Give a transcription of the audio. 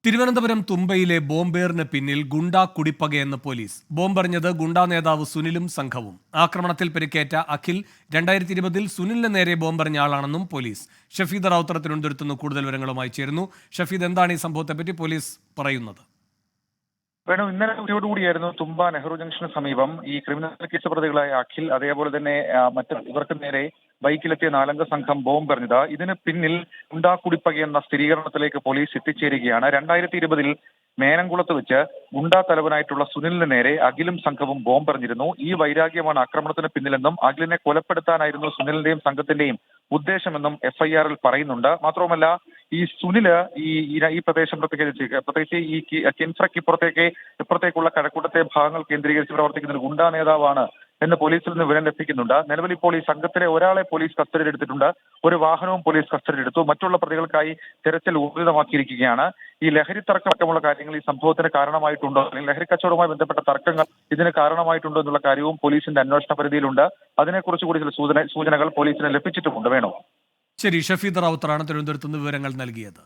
തിരുവനന്തപുരം തുമ്പയിലെ ബോംബേറിന് പിന്നിൽ ഗുണ്ടാ കുടിപ്പകയെന്ന് പോലീസ്. ബോംബെറിഞ്ഞത് ഗുണ്ടാ നേതാവ് സുനിലും സംഘവും. ആക്രമണത്തിൽ പരിക്കേറ്റ അഖിൽ 2020 സുനിലിന് നേരെ ബോംബെറിഞ്ഞ ആളാണെന്നും പോലീസ്. ഷഫീദ് റാവുത്തർ തിരുവനന്തപുരത്തുനിന്ന് കൂടുതൽ വിവരങ്ങളുമായി ചേരുന്നു. ഷഫീദ്, എന്താണ് ഈ സംഭവത്തെപ്പറ്റി പോലീസ് പറയുന്നത്? ഇന്നലെ ഉച്ചയോടുകൂടിയായിരുന്നു തുമ്പ നെഹ്റു ജംഗ്ഷന് സമീപം ഈ ക്രിമിനൽ കേസ് പ്രതികളായ അഖിൽ, അതേപോലെ തന്നെ ഇവർക്ക് നേരെ ബൈക്കിലെത്തിയ 4 അംഗ സംഘം ബോംബെറിഞ്ഞത്. ഇതിന് പിന്നിൽ ഗുണ്ടാ കുടിപ്പകയെന്ന സ്ഥിരീകരണത്തിലേക്ക് പോലീസ് എത്തിച്ചേരുകയാണ്. 2020 മേനംകുളത്ത് വെച്ച് ഗുണ്ടാ തലവനായിട്ടുള്ള സുനിലിന് നേരെ അഖിലും സംഘവും ബോംബെറിഞ്ഞിരുന്നു. ഈ വൈരാഗ്യമാണ് ആക്രമണത്തിന് പിന്നിലെന്നും അഖിലിനെ കൊലപ്പെടുത്താനായിരുന്നു സുനിലിന്റെയും സംഘത്തിന്റെയും ഉദ്ദേശമെന്നും FIR-ൽ പറയുന്നുണ്ട്. മാത്രവുമല്ല, ഈ സുനില് ഈ പ്രദേശം പ്രത്യേകിച്ച് ഈ കിൻഫ്രയ്ക്ക് ഇപ്പുറത്തേക്കുള്ള കഴക്കൂട്ടത്തെ ഭാഗങ്ങൾ കേന്ദ്രീകരിച്ച് പ്രവർത്തിക്കുന്ന ഒരു ഗുണ്ടാ നേതാവാണ് എന്ന് പോലീസിൽ നിന്ന് വിവരം ലഭിക്കുന്നുണ്ട്. നിലവിൽ ഇപ്പോൾ ഈ സംഘത്തിലെ ഒരാളെ പോലീസ് കസ്റ്റഡിയിലെടുത്തിട്ടുണ്ട്. ഒരു വാഹനവും പോലീസ് കസ്റ്റഡിയിലെടുത്തു. മറ്റുള്ള പ്രതികൾക്കായി തെരച്ചിൽ ഊർജിതമാക്കിയിരിക്കുകയാണ്. ഈ ലഹരി തർക്കമുള്ള കാര്യങ്ങൾ ഈ സംഭവത്തിന് കാരണമായിട്ടുണ്ടോ, അല്ലെങ്കിൽ ലഹരി കച്ചവടവുമായി ബന്ധപ്പെട്ട തർക്കങ്ങൾ ഇതിന് കാരണമായിട്ടുണ്ടോ എന്നുള്ള കാര്യവും പോലീസിന്റെ അന്വേഷണ പരിധിയിലുണ്ട്. അതിനെക്കുറിച്ച് കൂടി ചില സൂചനകൾ പോലീസിന് ലഭിച്ചിട്ടുമുണ്ട്. വേണോ? ശരി, ഷഫീദ് റാവുത്തറാണ് തിരുവനന്തപുരത്തുനിന്ന് വിവരങ്ങൾ നൽകിയത്.